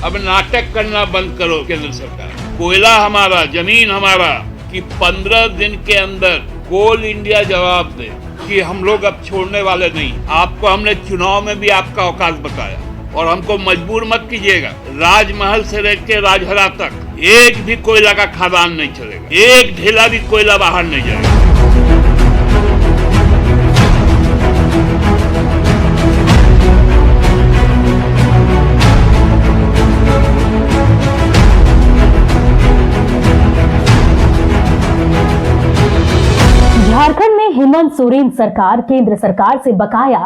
अब नाटक करना बंद करो केंद्र सरकार। कोयला हमारा, जमीन हमारा, कि 15 दिन के अंदर कोल इंडिया जवाब दे कि हम लोग अब छोड़ने वाले नहीं। आपको हमने चुनाव में भी आपका औकात बताया और हमको मजबूर मत कीजिएगा। राजमहल से लेकर राजहरा तक एक भी कोयला का खदान नहीं चलेगा, एक ढेला भी कोयला बाहर नहीं जाएगा। झारखंड में हेमंत सोरेन सरकार केंद्र सरकार से बकाया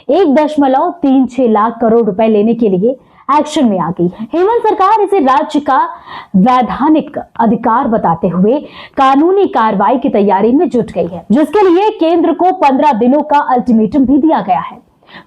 1.36 लाख करोड़ रुपए लेने के लिए एक्शन में आ गई है। हेमंत सरकार इसे राज्य का वैधानिक अधिकार बताते हुए कानूनी कार्रवाई की तैयारी में जुट गई है, जिसके लिए केंद्र को 15 दिनों का अल्टीमेटम भी दिया गया है।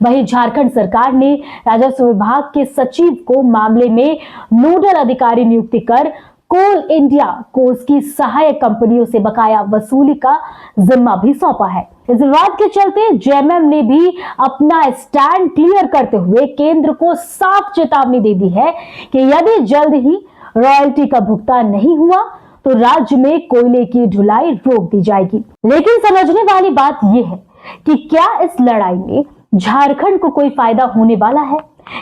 वहीं झारखंड सरकार ने राजस्व विभाग के सचिव को मामले में नोडल अधिकारी नियुक्ति कर कोल इंडिया को उसकी सहायक कंपनियों से बकाया वसूली का जिम्मा भी सौंपा है। इस विवाद के चलते जेएमएम ने भी अपना स्टैंड क्लियर करते हुए केंद्र को साफ चेतावनी दे दी है कि यदि जल्द ही रॉयल्टी का भुगतान नहीं हुआ तो राज्य में कोयले की ढुलाई रोक दी जाएगी। लेकिन समझने वाली बात यह है कि क्या इस लड़ाई में झारखंड को कोई फायदा होने वाला है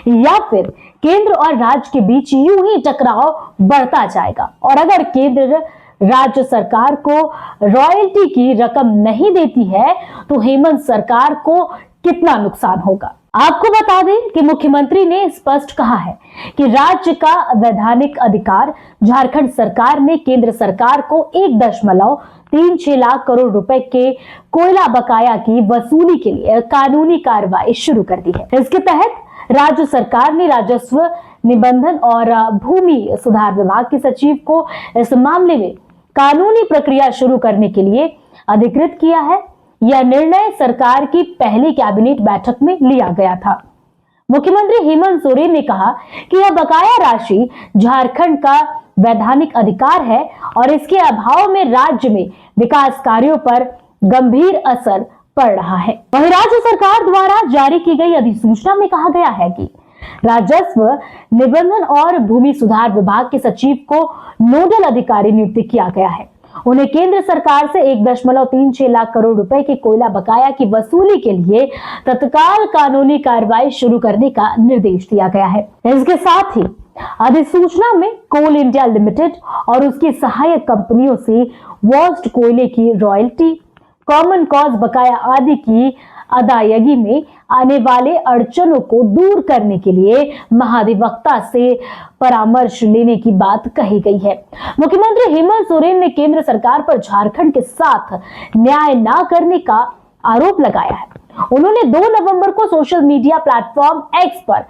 या फिर केंद्र और राज्य के बीच यूं ही टकराव बढ़ता जाएगा। और अगर केंद्र राज्य सरकार को रॉयल्टी की रकम नहीं देती है तो हेमंत सरकार को कितना नुकसान होगा। आपको बता दें कि मुख्यमंत्री ने स्पष्ट कहा है कि राज्य का वैधानिक अधिकार झारखंड सरकार ने केंद्र सरकार को 1.36 लाख करोड़ रुपए के कोयला बकाया की वसूली के लिए कानूनी कार्रवाई शुरू कर दी है। इसके तहत राज्य सरकार ने राजस्व निबंधन और भूमि सुधार विभाग के सचिव को इस मामले में कानूनी प्रक्रिया शुरू करने के लिए अधिकृत किया है। यह निर्णय सरकार की पहली कैबिनेट बैठक में लिया गया था। मुख्यमंत्री हेमंत सोरेन ने कहा कि यह बकाया राशि झारखंड का वैधानिक अधिकार है और इसके अभाव में राज्य में विकास कार्यों पर गंभीर असर पड़ रहा है। वहीं राज्य सरकार द्वारा जारी की गई अधिसूचना में कहा गया है कि राजस्व निबंधन और भूमि सुधार विभाग के सचिव को नोडल अधिकारी नियुक्त किया गया है। उन्हें केंद्र सरकार से 1.36 लाख करोड़ रुपए के कोयला बकाया की वसूली के लिए तत्काल कानूनी कार्रवाई शुरू करने का निर्देश दिया गया है। इसके साथ ही अधिसूचना में कोल इंडिया लिमिटेड और उसकी सहायक कंपनियों से वॉस्ट कोयले की रॉयल्टी, कॉमन कॉज बकाया आदि की अदायगी में आने वाले अड़चनों को दूर करने के लिए महाधिवक्ता से परामर्श लेने की बात कही गई है। मुख्यमंत्री हेमंत सोरेन ने केंद्र सरकार पर झारखंड के साथ न्याय न करने का आरोप लगाया है। उन्होंने 2 नवंबर को सोशल मीडिया प्लेटफॉर्म एक्स पर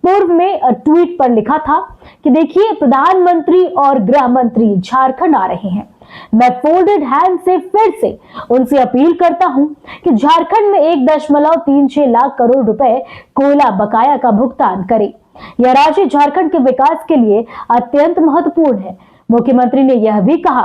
पूर्व में ट्वीट पर लिखा था कि देखिए, प्रधानमंत्री और गृह मंत्री झारखंड आ रहे हैं। मैं फोल्डेड हैंड से फिर से उनसे अपील करता हूं कि झारखंड में 1.36 लाख करोड़ रुपए कोयला बकाया का भुगतान करें। यह राशि झारखंड के विकास के लिए अत्यंत महत्वपूर्ण है। मुख्यमंत्री ने यह भी कहा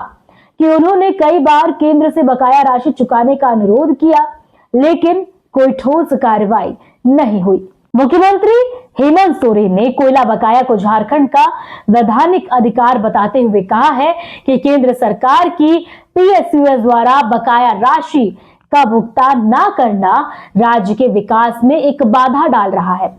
कि उन्होंने कई बार केंद्र से बकाया राशि चुकाने का अनुरोध किया, लेकिन कोई ठोस कार्रवाई नहीं हुई। मुख्यमंत्री हेमंत सोरेन ने कोयला बकाया को झारखंड का वैधानिक अधिकार बताते हुए कहा है कि केंद्र सरकार की पीएसयूएस द्वारा बकाया राशि का भुगतान न करना राज्य के विकास में एक बाधा डाल रहा है।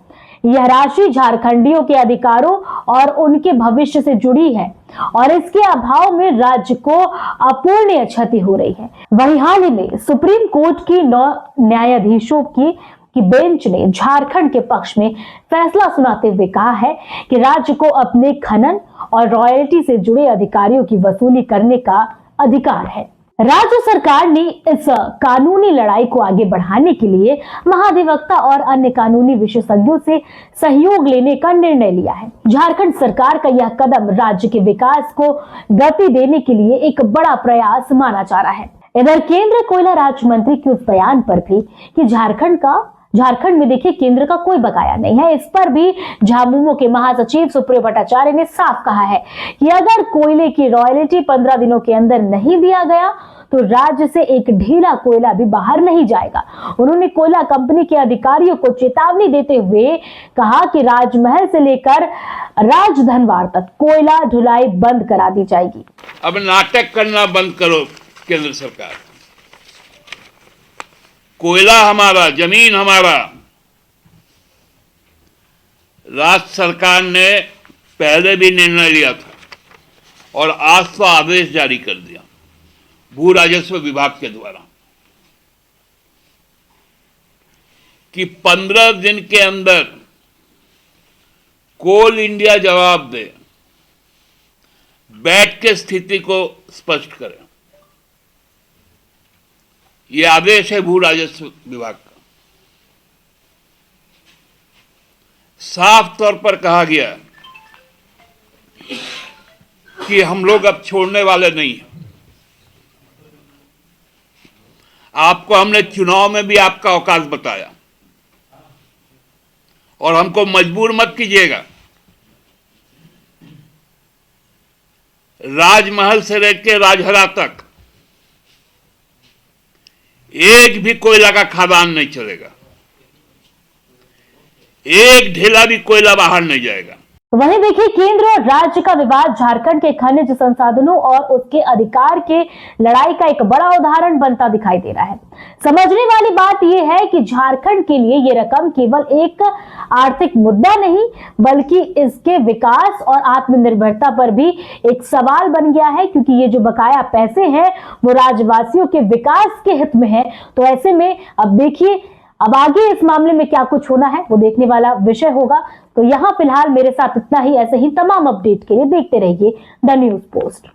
यह राशि झारखंडियों के अधिकारों और उनके भविष्य से जुड़ी है और इसके अभाव में राज्य को अपूरणीय क्षति हो रही है। वहीं हाल ही में सुप्रीम कोर्ट की 9 न्यायाधीशों की बेंच ने झारखंड के पक्ष में फैसला सुनाते हुए कहा है कि राज्य को अपने खनन और रॉयल्टी से जुड़े अधिकारियों की वसूली करने का अधिकार है। राज्य सरकार ने इस कानूनी लड़ाई को आगे बढ़ाने के लिए महाधिवक्ता और अन्य कानूनी विशेषज्ञों से सहयोग लेने का निर्णय लिया है। झारखंड सरकार का यह कदम राज्य के विकास को गति देने के लिए एक बड़ा प्रयास माना जा रहा है। इधर केंद्रीय कोयला राज्य मंत्री के उस बयान पर भी कि झारखंड में देखिए केंद्र का कोई बकाया नहीं है, इस पर भी झामुमो के महासचिव सुप्रियो भट्टाचार्य ने साफ कहा है कि अगर कोयले की रॉयल्टी 15 दिनों के अंदर नहीं दिया गया तो राज्य से एक ढीला कोयला भी बाहर नहीं जाएगा। उन्होंने कोयला कंपनी के अधिकारियों को चेतावनी देते हुए कहा कि राजमहल से लेकर राजधनवार तक कोयला ढुलाई बंद करा दी जाएगी। अब नाटक करना बंद करो केंद्र सरकार। कोयला हमारा, जमीन हमारा। राज्य सरकार ने पहले भी निर्णय लिया था और आज तो आदेश जारी कर दिया भू राजस्व विभाग के द्वारा कि 15 दिन के अंदर कोल इंडिया जवाब दे, बैठ के स्थिति को स्पष्ट करें। यह आदेश है भू राजस्व विभाग का। साफ तौर पर कहा गया कि हम लोग अब छोड़ने वाले नहीं हैं। आपको हमने चुनाव में भी आपका औकात बताया और हमको मजबूर मत कीजिएगा। राजमहल से लेकर राजहरा तक एक भी कोयला का खदान नहीं चलेगा, एक ढेला भी कोयला बाहर नहीं जाएगा। वहीं देखिए, केंद्र और राज्य का विवाद झारखंड के खनिज संसाधनों और उसके अधिकार के लड़ाई का एक बड़ा उदाहरण बनता दिखाई दे रहा है। समझने वाली बात यह है कि झारखंड के लिए ये रकम केवल एक आर्थिक मुद्दा नहीं बल्कि इसके विकास और आत्मनिर्भरता पर भी एक सवाल बन गया है, क्योंकि ये जो बकाया पैसे हैं वो राज्यवासियों के विकास के हित में है। तो ऐसे में अब देखिए, अब आगे इस मामले में क्या कुछ होना है वो देखने वाला विषय होगा। तो यहाँ फिलहाल मेरे साथ इतना ही। ऐसे ही तमाम अपडेट के लिए देखते रहिए द न्यूज़ पोस्ट।